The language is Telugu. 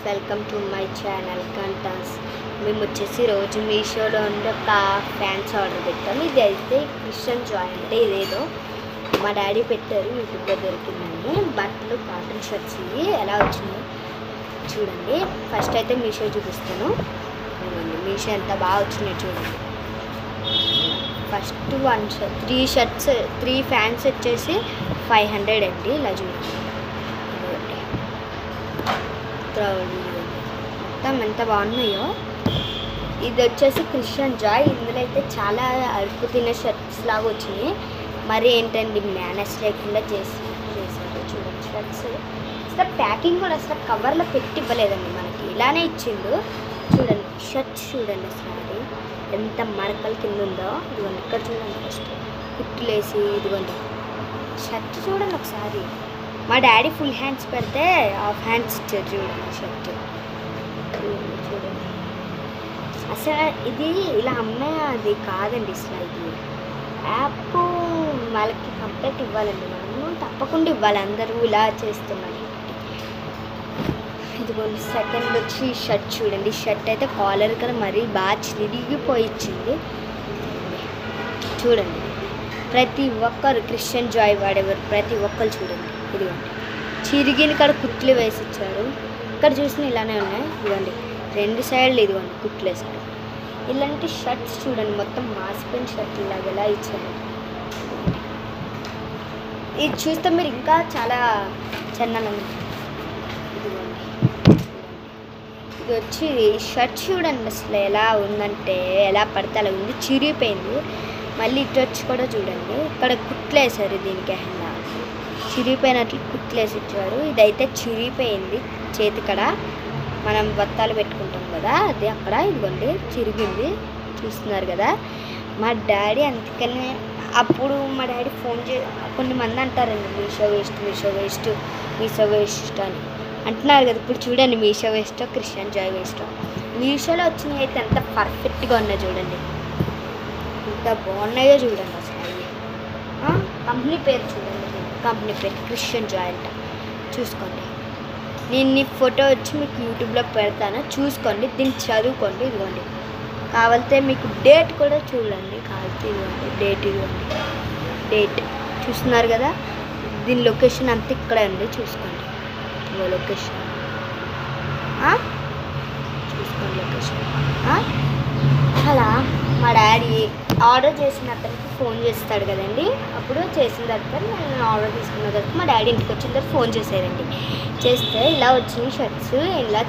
వెల్కమ్ టు మై ఛానల్ కంటాస్. మేము వచ్చేసి రోజు మీషోలో ఉండే ఒక ఫ్యాన్స్ ఆర్డర్ పెట్టాము. ఇది అయితే క్రిస్టియన్ జాయ్ అంటే ఇదేదో మా డాడీ పెట్టారు, యూట్యూబ్లో దొరికిందండి. బట్టలు కాటన్ షర్ట్స్ ఇవి ఎలా వచ్చిందో చూడండి. ఫస్ట్ అయితే మీషో చూపిస్తాను. మీషో ఎంత బాగా వచ్చినాయి చూడండి. ఫస్ట్ త్రీ ఫ్యాన్స్ వచ్చేసి 500 అండి. ఇలా చూడండి, మొత్తం ఎంత బాగున్నాయో. ఇది వచ్చేసి క్రిస్టియన్ జాయ్. ఇందులో అయితే చాలా అడుపు తినే షర్ట్స్ లాగా వచ్చినాయి. మరి ఏంటండి మేనేజ్ లేకుండా చేశారు చూడండి. షర్ట్స్ అసలు ప్యాకింగ్ కూడా అసలు కవర్లో పెట్టి ఇవ్వలేదండి, మనకి ఇలానే ఇచ్చిండు. చూడండి షర్ట్స్ చూడండి, సారీ ఎంత మరకల కింద ఉందో. ఇదిగోండి ఇక్కడ చూడండి, ఫస్ట్ కుట్లేసి ఇదిగోండి షర్ట్ చూడండి ఒకసారి. మా డాడీ ఫుల్ హ్యాండ్స్ పెడితే హాఫ్ హ్యాండ్స్ ఇచ్చారు చూడండి షర్ట్. చూడండి అసలు ఇది ఇలా అమ్మే అది కాదండి. అసలు ఇది యాప్ వాళ్ళకి కంప్లైంట్ ఇవ్వాలండి, మనము తప్పకుండా ఇవ్వాలి. అందరూ ఇలా చేస్తున్నారు. ఇదిగోండి సెకండ్ వచ్చి షర్ట్ చూడండి. షర్ట్ అయితే కాలర్ కదా మరీ బాగా చిరిగిపోయి ఇచ్చింది చూడండి. ప్రతి ఒక్కరు క్రిస్టియన్ జాయ్ వాడేవారు ప్రతి ఒక్కరు చూడండి. ఇదిగోండి చిరిగిన కాడ కుట్లు వేసి ఇచ్చారు. ఇక్కడ చూసిన ఇలానే ఉన్నాయి. ఇదిగోండి రెండు సైడ్లు ఇదిగోండి కుట్లు వేసారు. ఇలాంటి షర్ట్స్ చూడండి మొత్తం మాసిపోయిన షర్ట్ ఇలాగ ఎలా ఇచ్చారు. ఇది చూస్తే మీరు ఇంకా చాలా చందనం. ఇదిగోండి ఇది వచ్చి షర్ట్ చూడండి అసలు ఎలా ఉందంటే ఎలా పడితే అలా ఉంది, చిరిగిపోయింది. మళ్ళీ ఇటు వచ్చి కూడా చూడండి, ఇక్కడ కుట్లు వేసారు. దీనికి హ్యాండ్ చిరిగిపోయినట్లు కుట్లు వేసి ఇచ్చారు. ఇదైతే చిరిగిపోయింది చేతి కడ, మనం బత్తాలు పెట్టుకుంటాం కదా అది అక్కడ. ఇదిగోండి చిరిగింది చూస్తున్నారు కదా. మా డాడీ అందుకనే అప్పుడు మా డాడీ ఫోన్ కొన్ని మంది అంటారండి మీషో వేస్ట్ అని అంటున్నారు కదా. ఇప్పుడు చూడండి మీషో వేస్టో క్రిస్టియన్ జాయ్ వేస్టో. మీషోలో వచ్చినవి అయితే ఎంత పర్ఫెక్ట్గా ఉన్నాయో చూడండి, ఎంత బాగున్నాయో చూడండి. అసలు కంపెనీ పేరు చూడండి, కంపెనీ పేరు క్రిస్టియన్ జాయ్ అంట. చూసుకోండి, నేను ఈ ఫోటో వచ్చి మీకు యూట్యూబ్లో పెడతాను, చూసుకోండి, దీన్ని చదువుకోండి. ఇదిగోండి కావాలితే మీకు డేట్ కూడా చూడండి, కావాలితే ఇదిగోండి డేట్. ఇదిగోండి డేట్ చూస్తున్నారు కదా. దీని లొకేషన్ అంతా ఇక్కడే ఉంది, చూసుకోండి. ఇదిగో లొకేషన్ చూసుకోండి, లొకేషన్. అలా మా డాడీ ఆర్డర్ చేసిన అతనికి ఫోన్ చేస్తాడు కదండి. అప్పుడు చేసిన తర్వాత నేను ఆర్డర్ తీసుకున్న తర్వాత మా డాడీ ఇంటికి వచ్చిన తర్వాత ఫోన్ చేశారండి. చేస్తే ఇలా వచ్చినాయి షర్ట్స్. ఇలా